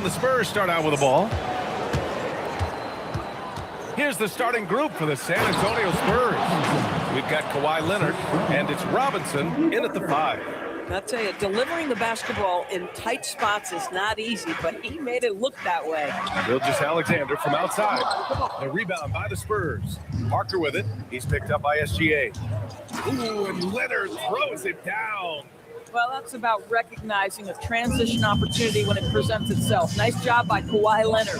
And the Spurs start out with the ball. Here's the starting group for the San Antonio Spurs. We've got Kawhi Leonard, and it's Robinson in at the 5. I'll tell you, delivering the basketball in tight spots is not easy, but he made it look that way. Gilgeous-Alexander from outside. The rebound by the Spurs. Parker with it. He's picked up by SGA. Ooh, and Leonard throws it down. Well, that's about recognizing a transition opportunity when it presents itself. Nice job by Kawhi Leonard.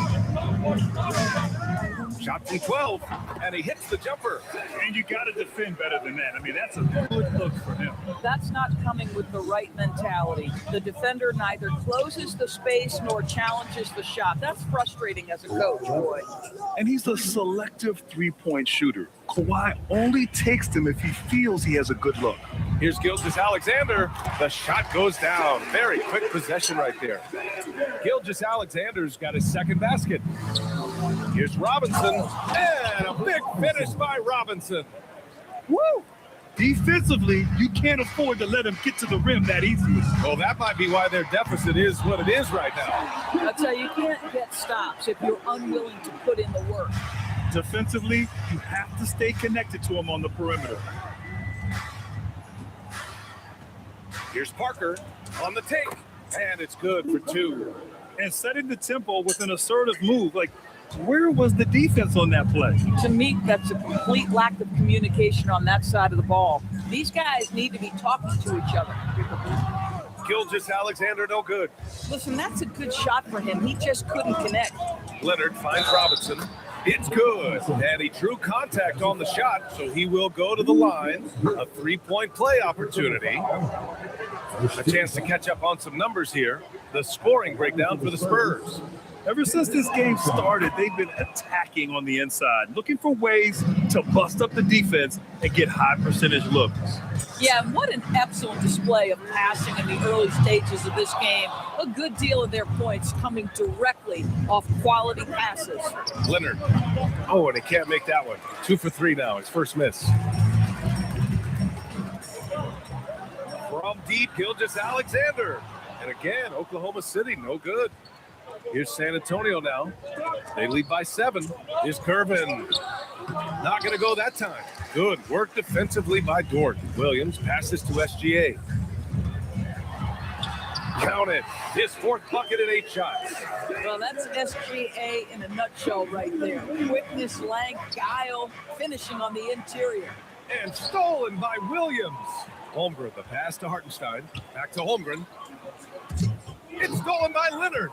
Shot from 12, and he hits the jumper. And you got to defend better than that. I mean, that's a good look for him. That's not coming with the right mentality. The defender neither closes the space nor challenges the shot. That's frustrating as a coach, boy. And he's a selective three-point shooter. Kawhi only takes them if he feels he has a good look. Here's Gilgeous-Alexander. The shot goes down. Very quick possession right there. Gilgeous-Alexander's got his second basket. Here's Robinson, and a big finish by Robinson. Woo! Defensively, you can't afford to let him get to the rim that easily. Well, that might be why their deficit is what it is right now. I'll tell you, you can't get stops if you're unwilling to put in the work. Defensively, you have to stay connected to him on the perimeter. Here's Parker on the take, and it's good for 2. And setting the tempo with an assertive move, like, where was the defense on that play? To me, that's a complete lack of communication on that side of the ball. These guys need to be talking to each other. Gilgeous-Alexander, no good. Listen, that's a good shot for him. He just couldn't connect. Leonard finds Robinson. It's good. And he drew contact on the shot, so he will go to the line. A 3-point play opportunity. A chance to catch up on some numbers here. The scoring breakdown for the Spurs. Ever since this game started, they've been attacking on the inside, looking for ways to bust up the defense and get high percentage looks. Yeah, and what an excellent display of passing in the early stages of this game. A good deal of their points coming directly off quality passes. Leonard. Oh, and he can't make that one. 2 for 3 now, his first miss. From deep, Gilgeous-Alexander. And again, Oklahoma City, no good. Here's San Antonio now. They lead by 7. Here's Curvin. Not going to go that time. Good work defensively by Dort. Williams passes to SGA. Count it. His 4th bucket at 8 shots. Well, that's SGA in a nutshell right there. Quickness, length, guile, finishing on the interior. And stolen by Williams. Holmgren, the pass to Hartenstein. Back to Holmgren. It's stolen by Leonard.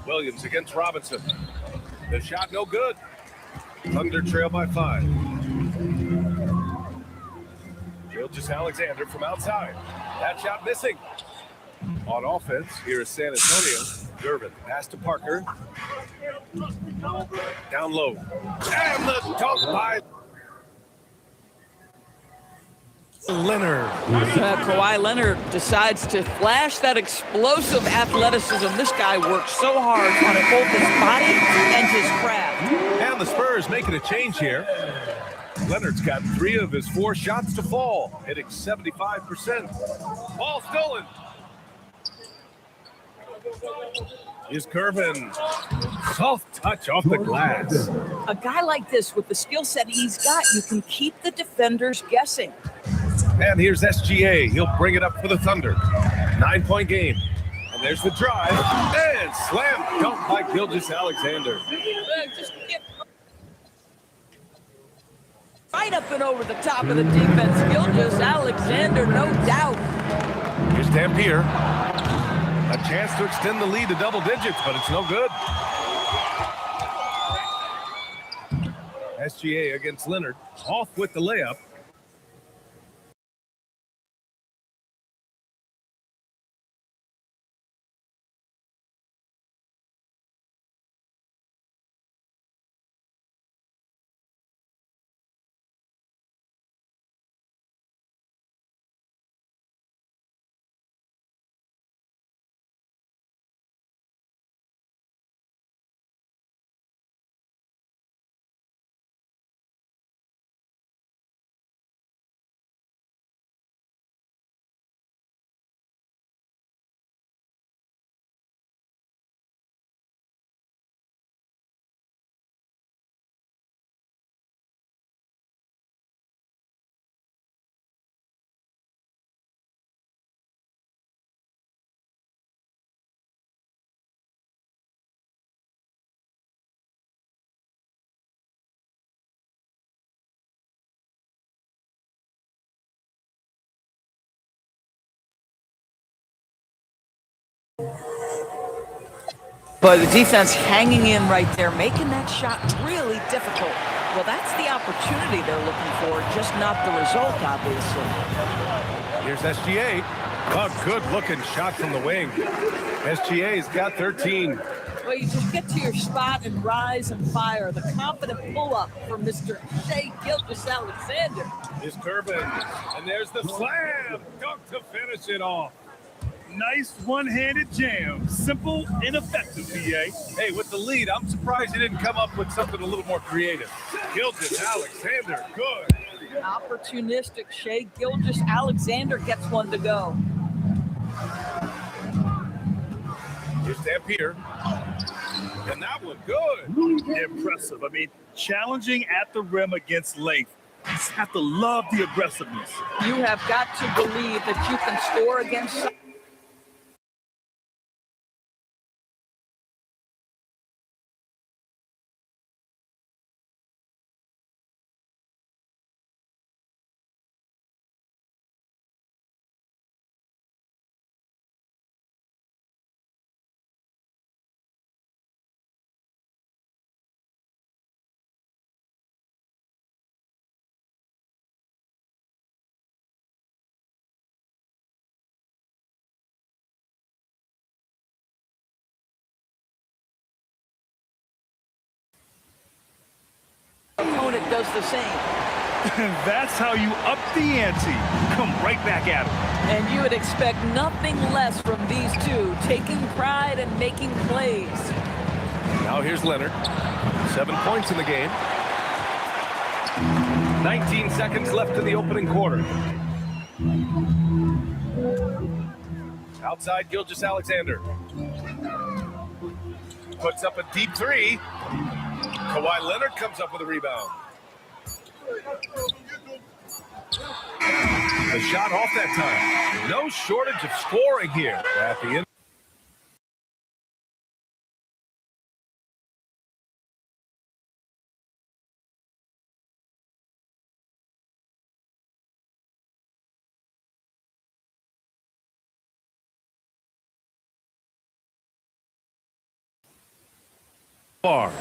Williams against Robinson. The shot no good. Thunder trail by 5. Gilgeous-Alexander from outside. That shot missing. On offense, here is San Antonio. Durbin, pass to Parker. Down low. And the dunk by Leonard. Kawhi Leonard decides to flash that explosive athleticism. This guy works so hard on both his body and his craft. And the Spurs making a change here. Leonard's got 3 of his 4 shots to fall, hitting 75%. Ball stolen. Here's Curvin. Soft touch off the glass. A guy like this, with the skill set he's got, you can keep the defenders guessing. And here's SGA. He'll bring it up for the Thunder. 9-point game. And there's the drive. And slam dunk by Gilgeous-Alexander. Just get right up and over the top of the defense. Gilgeous-Alexander, no doubt. Here's Dampier. A chance to extend the lead to double digits, but it's no good. SGA against Leonard. Off with the layup. But the defense hanging in right there, making that shot really difficult. Well, that's the opportunity they're looking for, just not the result, obviously. Here's SGA. A good-looking shot from the wing. SGA's got 13. Well, you just get to your spot and rise and fire. The confident pull-up from Mr. Shai Gilgeous-Alexander. Here's Curvin. And there's the slam. Dunk to finish it off. Nice one-handed jam. Simple and effective, PA. Hey, with the lead, I'm surprised he didn't come up with something a little more creative. Gilgeous-Alexander, good. Opportunistic Shai Gilgeous-Alexander gets one to go. Here's Dampier. And that one good. Impressive. I mean, challenging at the rim against length. You just have to love the aggressiveness. You have got to believe that you can score against. Opponent does the same. That's how you up the ante. Come right back at them. And you would expect nothing less from these two, taking pride and making plays. Now here's Leonard. 7 points in the game. 19 seconds left in the opening quarter. Outside Gilgeous-Alexander. Puts up a deep three. Kawhi Leonard comes up with a rebound. The shot off that time. No shortage of scoring here at the end.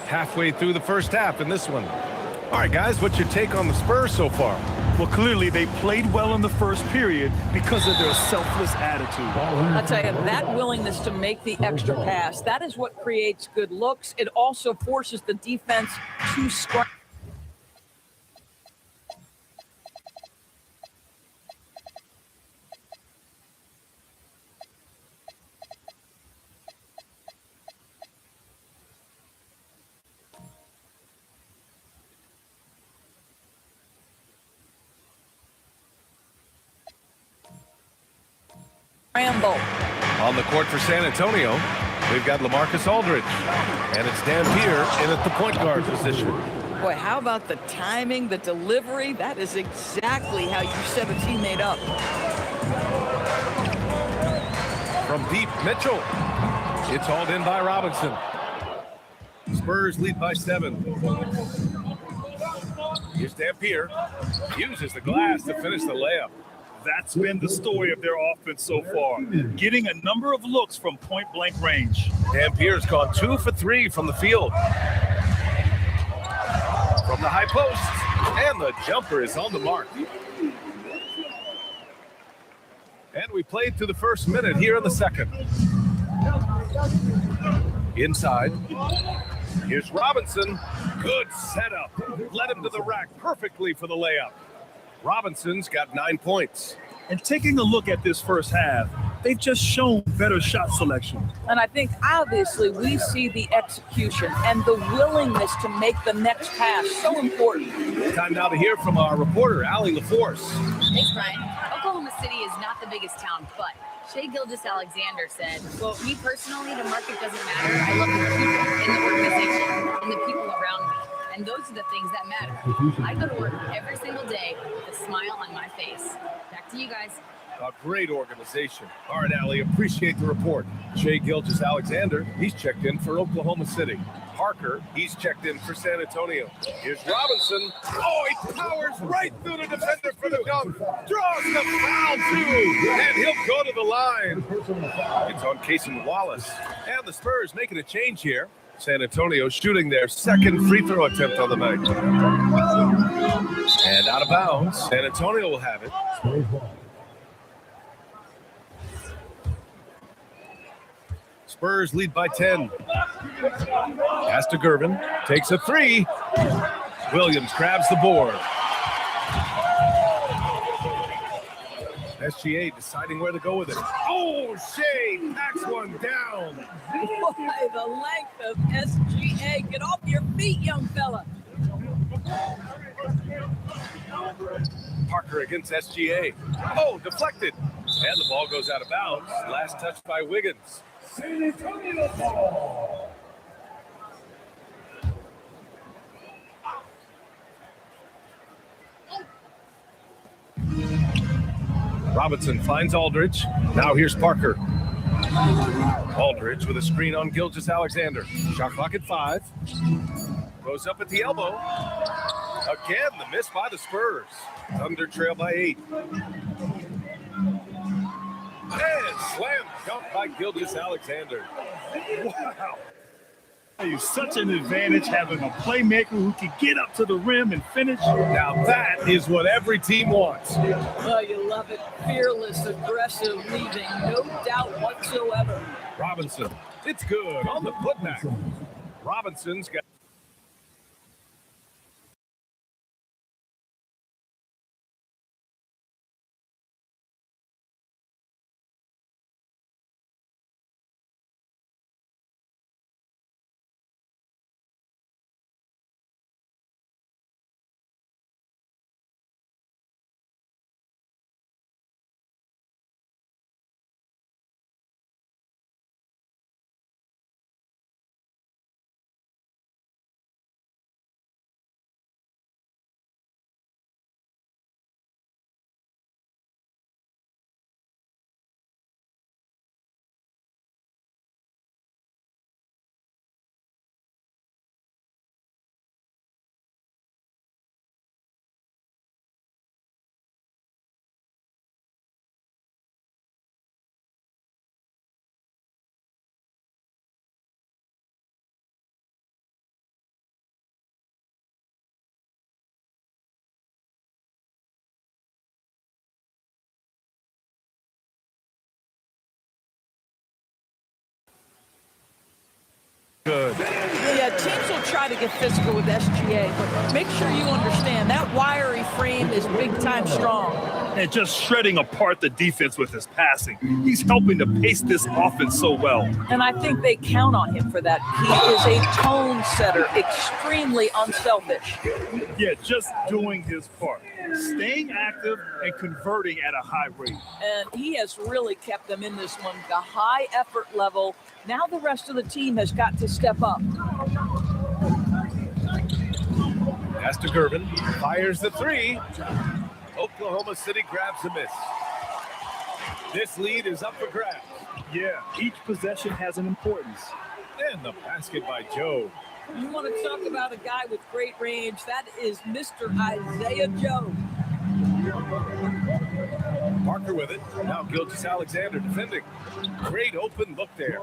Halfway through the first half in this one. All right, guys, what's your take on the Spurs so far? Well, clearly they played well in the first period because of their selfless attitude. I'll tell you, that willingness to make the extra pass, that is what creates good looks. It also forces the defense to scramble. On the court for San Antonio, we've got LaMarcus Aldridge, and it's Dampier in at the point guard position. Boy, how about the timing, the delivery? That is exactly how you set a teammate up. From deep, Mitchell. It's hauled in by Robinson. Spurs lead by 7. Here's Dampier. Uses the glass to finish the layup. That's been the story of their offense so far, getting a number of looks from point-blank range. Dampier's gone 2 for 3 from the field. From the high post, and the jumper is on the mark. And we played through the first minute here in the second. Inside. Here's Robinson. Good setup. Led him to the rack perfectly for the layup. Robinson's got 9 points. And taking a look at this first half, they've just shown better shot selection. And I think, obviously, we see the execution and the willingness to make the next pass so important. Time now to hear from our reporter, Allie LaForce. Thanks, Brian. Oklahoma City is not the biggest town, but Shai Gilgeous-Alexander said, well, me personally, the market doesn't matter. I love the people in the organization and the people around me. And those are the things that matter. I go to work every single day with a smile on my face. Back to you guys. A great organization. All right, Allie, appreciate the report. Shai Gilgeous-Alexander, he's checked in for Oklahoma City. Parker, he's checked in for San Antonio. Here's Robinson. Oh, he powers right through the defender for the dunk. Draws the foul, too. And he'll go to the line. It's on Cason Wallace. And the Spurs making a change here. San Antonio shooting their second free throw attempt on the night. And out of bounds. San Antonio will have it. Spurs lead by 10. Pass to Gervin. Takes a three. Williams grabs the board. SGA deciding where to go with it. Oh, Shai knocks one down. Boy, the length of SGA. Get off your feet, young fella. Parker against SGA. Oh, deflected. And the ball goes out of bounds. Last touch by Wiggins. San Antonio ball. Robinson finds Aldridge. Now here's Parker. Aldridge with a screen on Gilgeous-Alexander. Shot clock at 5. Goes up at the elbow. Again, the miss by the Spurs. Thunder trail by 8. And slam dunk by Gilgeous-Alexander. Wow. It's such an advantage having a playmaker who can get up to the rim and finish. Now that is what every team wants. Oh, you love it. Fearless, aggressive, leaving. No doubt whatsoever. Robinson. It's good on the putback. Robinson's got. Good. Yeah, teams will try to get physical with SGA, but make sure you understand that wiry frame is big-time strong. And just shredding apart the defense with his passing. He's helping to pace this offense so well. And I think they count on him for that. He is a tone setter, extremely unselfish. Yeah, just doing his part. Staying active and converting at a high rate. And he has really kept them in this one, the high effort level. Now the rest of the team has got to step up. Pass to Gervin. Fires the three. Oklahoma City grabs a miss. This lead is up for grabs. Yeah, each possession has an importance. And the basket by Joe. You want to talk about a guy with great range, that is Mr. Isaiah Joe. Parker with it. Now Gilgeous-Alexander defending. Great open look there.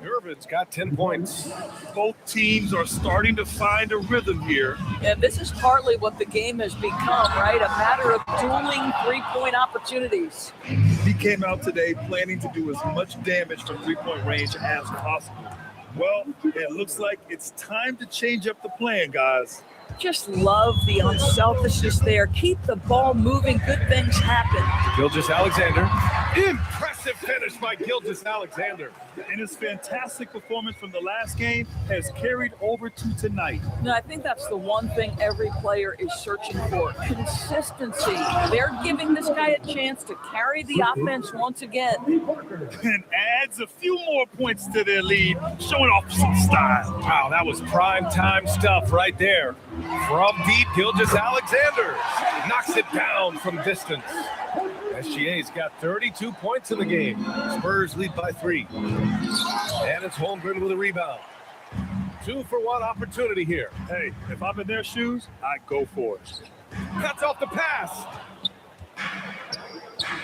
Gervin's got 10 points. Both teams are starting to find a rhythm here. And this is partly what the game has become, right? A matter of dueling three-point opportunities. He came out today planning to do as much damage from three-point range as possible. Well, it looks like it's time to change up the plan, guys. Just love the unselfishness there. Keep the ball moving. Good things happen. Gilgeous-Alexander. Impressive finish by Gilgeous-Alexander. And his fantastic performance from the last game has carried over to tonight. No, I think that's the one thing every player is searching for. Consistency. They're giving this guy a chance to carry the offense once again. And adds a few more points to their lead, showing off some style. Wow, that was prime time stuff right there. From deep, Gilgeous-Alexander knocks it down from distance. SGA's got 32 points in the game. Spurs lead by 3. And it's Holmgren with a rebound. 2-for-1 opportunity here. Hey, if I'm in their shoes, I'd go for it. Cuts off the pass.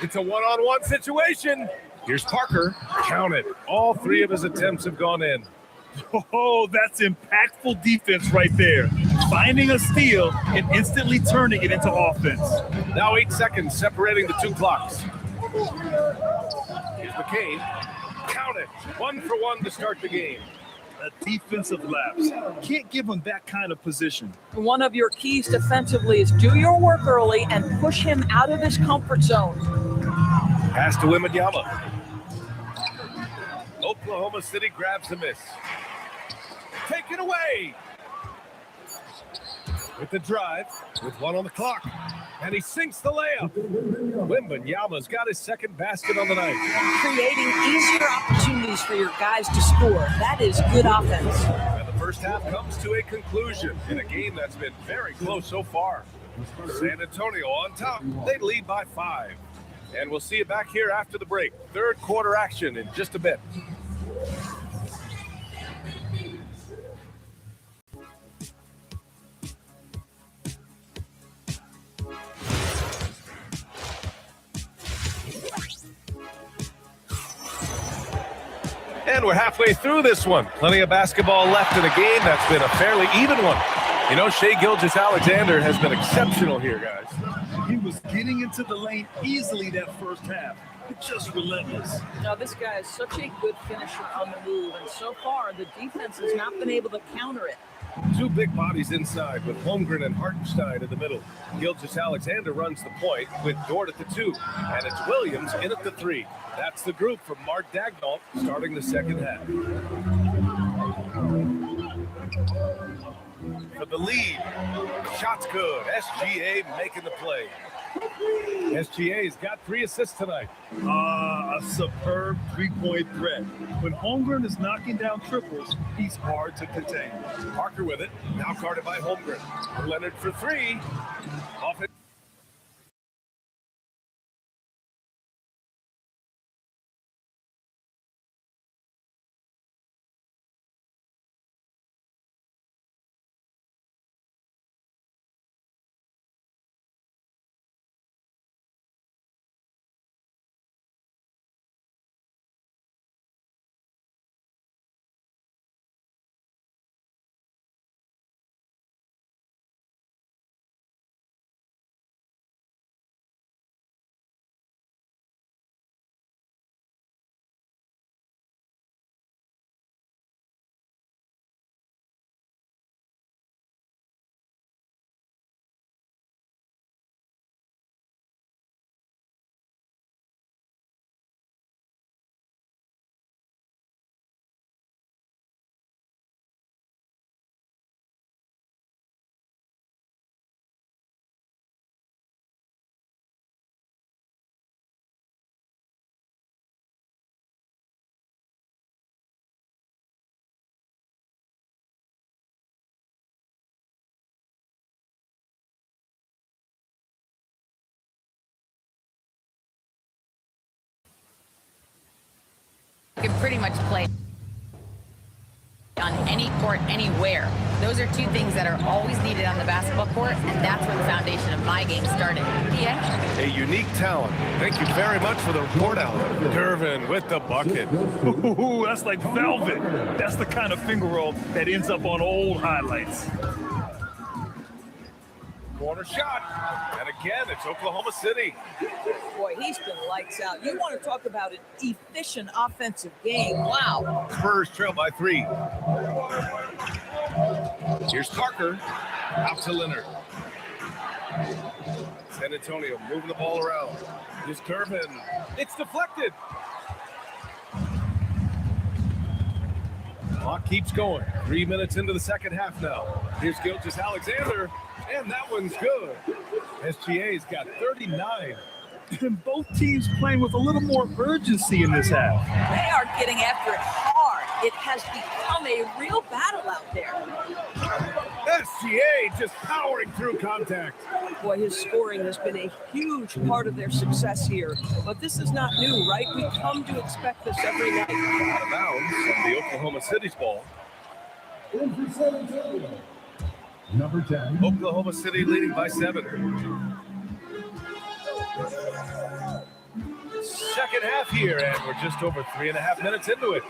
It's a one-on-one situation. Here's Parker. Count it. All 3 of his attempts have gone in. Oh, that's impactful defense right there. Finding a steal and instantly turning it into offense. Now 8 seconds separating the 2 clocks. Here's McCain. Count it. 1-for-1 to start the game. A defensive lapse. Can't give him that kind of position. One of your keys defensively is do your work early and push him out of his comfort zone. Pass to Wembanyama. Oklahoma City grabs the miss. Take it away. With the drive, with 1 on the clock. And he sinks the layup. Wembanyama's got his second basket on the night. Creating easier opportunities for your guys to score. That is good offense. And the first half comes to a conclusion in a game that's been very close so far. San Antonio on top. They lead by 5. And we'll see you back here after the break. Third quarter action in just a bit. And we're halfway through this one. Plenty of basketball left in a game that's been a fairly even one. You know, Shai Gilgeous-Alexander has been exceptional here, guys. He was getting into the lane easily that first half. Just relentless. Now, this guy is such a good finisher on the move, and so far the defense has not been able to counter it. 2 big bodies inside with Holmgren and Hartenstein in the middle. Gilgeous-Alexander runs the point with Dort at the 2, and it's Williams in at the 3. That's the group from Mark Daigneault starting the second half. For the lead, shot's good. SGA making the play. SGA's got 3 assists tonight. A superb 3-point threat. When Holmgren is knocking down triples, he's hard to contain. Parker with it, now guarded by Holmgren. Leonard for 3. Off it. Can pretty much play on any court, anywhere. Those are 2 things that are always needed on the basketball court, and that's where the foundation of my game started. Yeah. A unique talent. Thank you very much for the report, Alan. Gervin with the bucket. Ooh, that's like velvet. That's the kind of finger roll that ends up on old highlights. Corner shot. And again, it's Oklahoma City. Boy, he's been lights out. You want to talk about an efficient offensive game. Wow. Spurs trail by 3. Here's Parker. Out to Leonard. San Antonio moving the ball around. Here's Gervin. It's deflected. Clock keeps going. 3 minutes into the second half now. Here's Gilgeous-Alexander. And that one's good. SGA's got 39. And both teams playing with a little more urgency in this half. They are getting after it hard. It has become a real battle out there. SGA just powering through contact. Boy, his scoring has been a huge part of their success here. But this is not new, right? We come to expect this every night. Out of bounds on the Oklahoma City's ball. Number 10. Oklahoma City leading by 7. Second half here, and we're just over 3.5 minutes into it.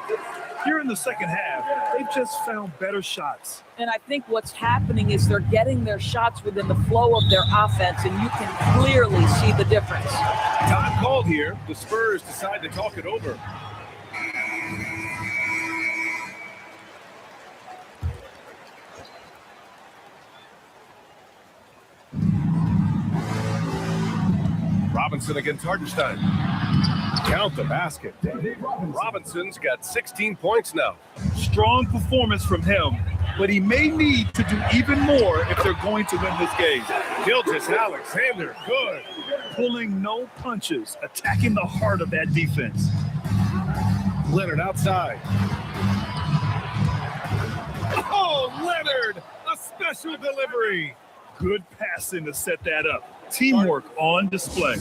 Here in the second half, they've just found better shots. And I think what's happening is they're getting their shots within the flow of their offense, and you can clearly see the difference. Time called here. The Spurs decide to talk it over. Robinson against Hartenstein. Count the basket. Robinson's got 16 points now. Strong performance from him, but he may need to do even more if they're going to win this game. Gilgeous-Alexander, good. Pulling no punches, attacking the heart of that defense. Leonard outside. Oh, Leonard, a special delivery. Good passing to set that up. Teamwork on display.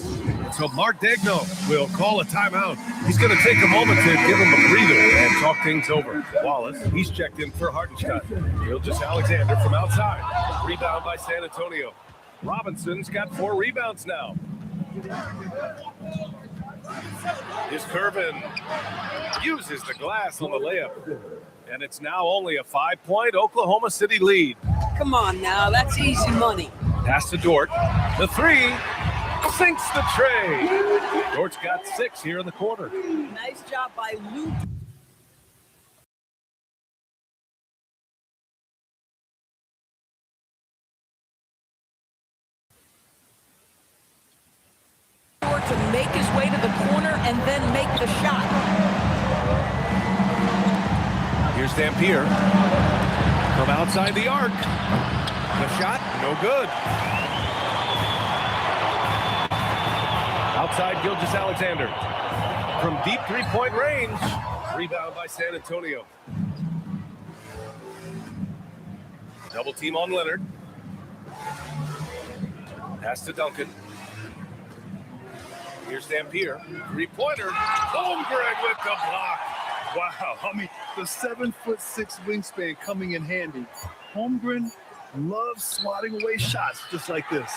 So Mark Daigneault will call a timeout. He's going to take a moment to give him a breather and talk things over. Wallace, he's checked in for Hartenstein. Gilgeous-Alexander from outside. Rebound by San Antonio. Robinson's got 4 rebounds now. Here's Curvin. Uses the glass on the layup. And it's now only a 5-point Oklahoma City lead. Come on now, that's easy money. Pass to Dort. The 3 sinks the tray. Dort's got 6 here in the quarter. Nice job by Luke. To make his way to the corner and then make the shot. Here's Dampier from outside the arc. The shot, no good. Outside Gilgeous-Alexander from deep 3-point range. Rebound by San Antonio. Double team on Leonard. Pass to Duncan. Here's Dampier. 3-pointer. Holmgren with the block. Wow, I mean, the 7'6" wingspan coming in handy. Holmgren loves swatting away shots just like this.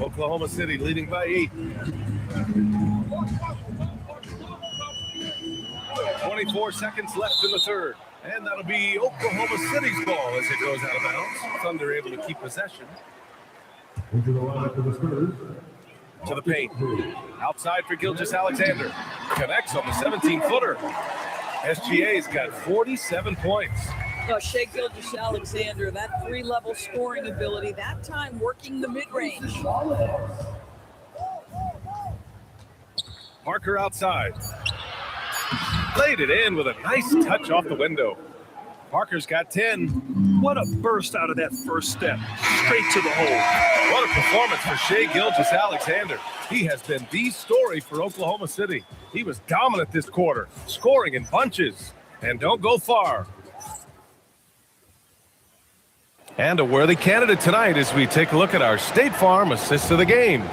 Oklahoma City leading by 8. 24 seconds left in the third. And that'll be Oklahoma City's ball as it goes out of bounds. Thunder able to keep possession. Into the lineup for the Spurs. To the paint. Outside for Gilgeous-Alexander. Connects on the 17-footer. SGA's got 47 points. Shai Gilgeous-Alexander, that 3-level scoring ability, that time working the mid-range. Parker outside. Laid it in with a nice touch off the window. Parker's got 10. What a burst out of that first step. Straight to the hole. What a performance for Shai Gilgeous-Alexander. He has been the story for Oklahoma City. He was dominant this quarter, scoring in bunches. And don't go far. And a worthy candidate tonight as we take a look at our State Farm assist of the game.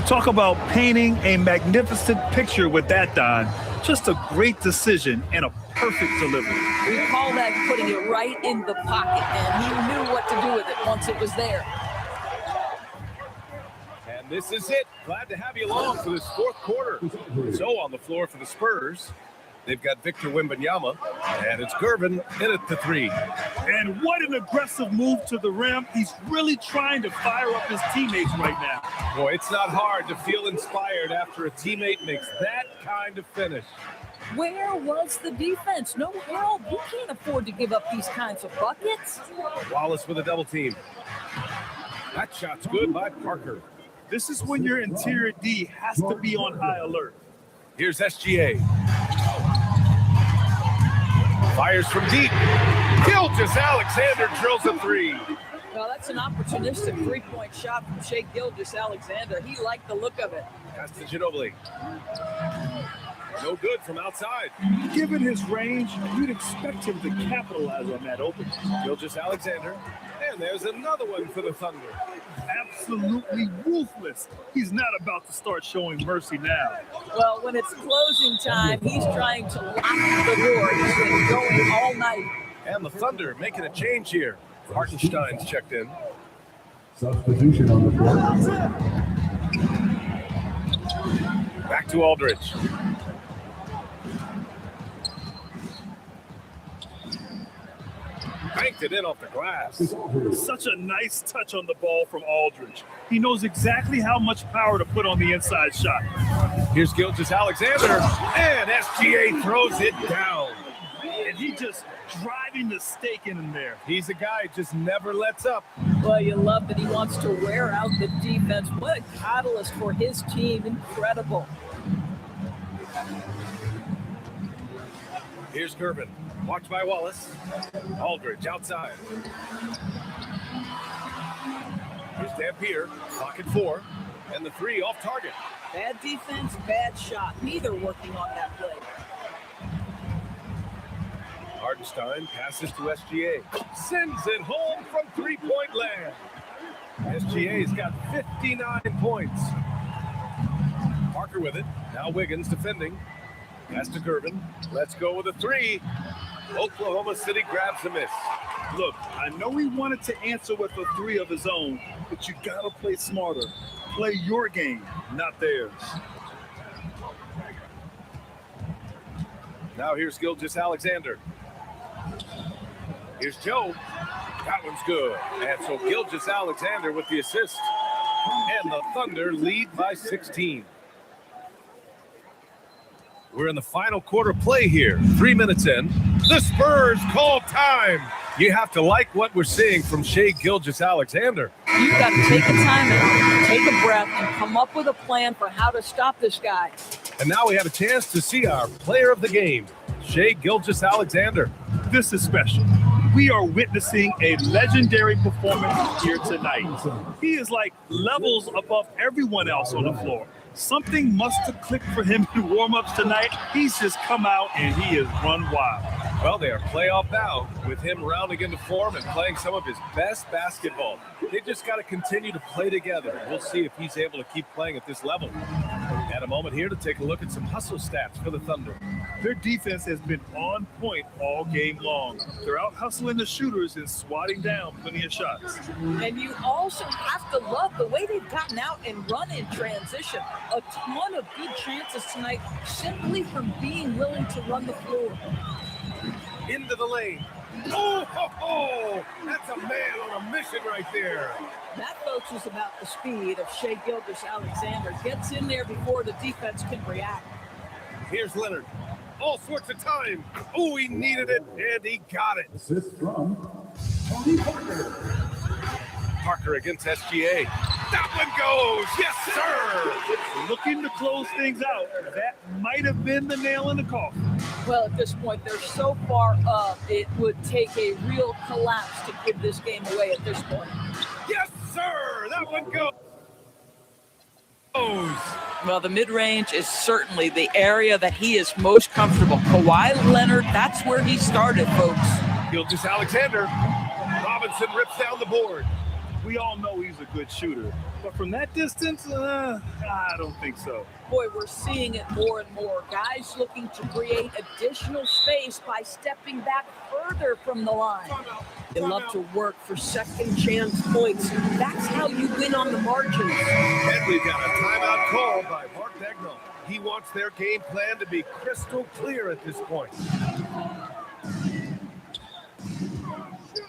Talk about painting a magnificent picture with that, Don. Just a great decision and a perfect delivery. We call that putting it right in the pocket, and he knew what to do with it once it was there. And this is it. Glad to have you along for this fourth quarter. So on the floor for the Spurs, they've got Victor Wembanyama, and it's Gervin in at the 3. And what an aggressive move to the rim. He's really trying to fire up his teammates right now. Boy, it's not hard to feel inspired after a teammate makes that kind of finish. Where was the defense? No help. You can't afford to give up these kinds of buckets. Wallace with a double team. That shot's good by Parker. This is when your interior D has to be on high alert. Here's SGA. Fires from deep. Gilgeous-Alexander drills a 3. Well, that's an opportunistic 3-point shot from Shai Gilgeous-Alexander. He liked the look of it. Pass to Ginobili. No good from outside. Given his range, you'd expect him to capitalize on that opening. Gilgeous-Alexander. And there's another one for the Thunder. Absolutely ruthless. He's not about to start showing mercy now. Well, when it's closing time, he's trying to lock the door. He's been going all night. And the Thunder making a change here. Hartenstein's checked in. Substitution on the floor. Back to Aldridge. Banked it in off the glass. Such a nice touch on the ball from Aldridge. He knows exactly how much power to put on the inside shot. Here's Gilgeous-Alexander, and SGA throws it down. And he just driving the stake in there. He's a guy who just never lets up. Well, you love that he wants to wear out the defense. What a catalyst for his team. Incredible. Here's Gervin, watched by Wallace. Aldridge outside. Here's Dampier, pocket 4, and the 3 off target. Bad defense, bad shot. Neither working on that play. Hartenstein passes to SGA. Sends it home from three-point land. SGA's got 59 points. Parker with it. Now Wiggins defending. Pass to Gervin. Let's go with a 3. Oklahoma City grabs the miss. Look, I know he wanted to answer with a 3 of his own, but you gotta play smarter. Play your game, not theirs. Now here's Gilgeous-Alexander. Here's Joe. That one's good. And so Gilgeous-Alexander with the assist. And the Thunder lead by 16. We're in the final quarter play here. 3 minutes in. The Spurs call time. You have to like what we're seeing from Shai Gilgeous-Alexander. You've got to take a timeout, take a breath, and come up with a plan for how to stop this guy. And now we have a chance to see our player of the game, Shai Gilgeous-Alexander. This is special. We are witnessing a legendary performance here tonight. He is like levels above everyone else on the floor. Something must have clicked for him in warm-ups tonight. He's just come out and he has run wild. Well, they are playoff now with him rounding into form and playing some of his best basketball. They just got to continue to play together. We'll see if he's able to keep playing at this level. At a moment here to take a look at some hustle stats for the Thunder. Their defense has been on point all game long. They're out hustling the shooters and swatting down plenty of shots. And you also have to love the way they've gotten out and run in transition. A ton of good chances tonight simply from being willing to run the floor. Into the lane. Oh, ho, ho. That's a man on a mission right there. That, folks, is about the speed of Shai Gilgeous-Alexander. Gets in there before the defense can react. Here's Leonard. All sorts of time. Oh, he needed it, and he got it. Assist from Tony Parker. Parker against SGA. That one goes. Yes, sir. Looking to close things out. That might have been the nail in the coffin. Well, at this point, they're so far up, it would take a real collapse to give this game away at this point. Yes, sir. That one goes. Well, the mid-range is certainly the area that he is most comfortable. Kawhi Leonard, that's where he started, folks. Gilgeous-Alexander. Robinson rips down the board. We all know he's a good shooter, but from that distance, I don't think so. Boy, we're seeing it more and more. Guys looking to create additional space by stepping back further from the line. They love to work for second chance points. That's how you win on the margins. And we've got a timeout call by Mark Daigneault. He wants their game plan to be crystal clear at this point.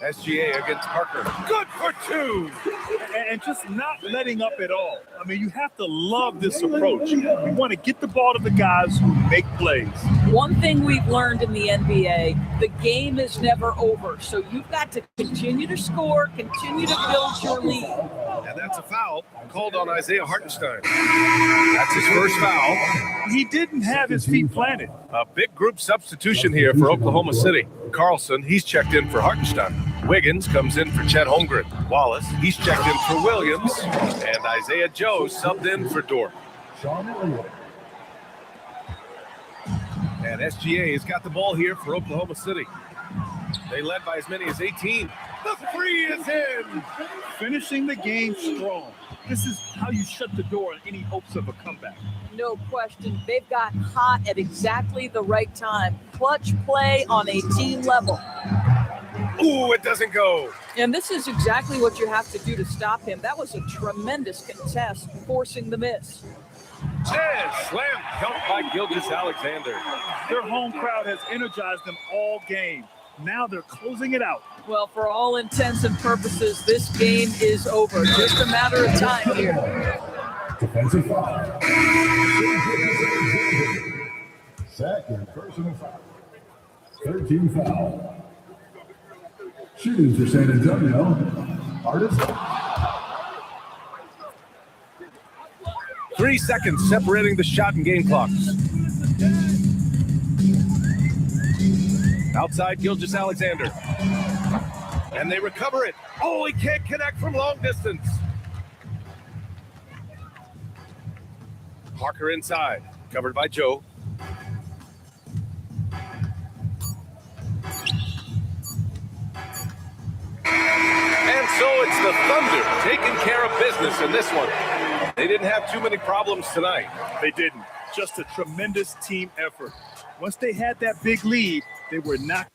SGA against Parker. Good for 2. And just not letting up at all. I mean, you have to love this approach. You want to get the ball to the guys who make plays. One thing we've learned in the NBA, the game is never over. So you've got to continue to score, continue to build your lead. And that's a foul called on Isaiah Hartenstein. That's his first foul. He didn't have his feet planted. A big group substitution here for Oklahoma City. Carlson, he's checked in for Hartenstein. Wiggins comes in for Chet Holmgren. Wallace, he's checked in for Williams. And Isaiah Joe subbed in for Dort. Sean Elliott. And SGA has got the ball here for Oklahoma City. They led by as many as 18. The three is in. Finishing the game strong. This is how you shut the door on any hopes of a comeback. No question. They've got hot at exactly the right time. Clutch play on a team level. Ooh, it doesn't go. And this is exactly what you have to do to stop him. That was a tremendous contest, forcing the miss. Slam dunk by Gilgeous-Alexander. Their home crowd has energized them all game. Now they're closing it out. Well, for all intents and purposes, this game is over. Just a matter of time here. Defensive foul. Second personal foul. 13 foul. Shooting for San Antonio. Artist. 3 seconds separating the shot and game clocks. Outside Gilgeous-Alexander. And they recover it. Oh, he can't connect from long distance. Parker inside, covered by Joe. And so it's the Thunder taking care of business in this one. They didn't have too many problems tonight. They didn't. Just a tremendous team effort. Once they had that big lead, they were not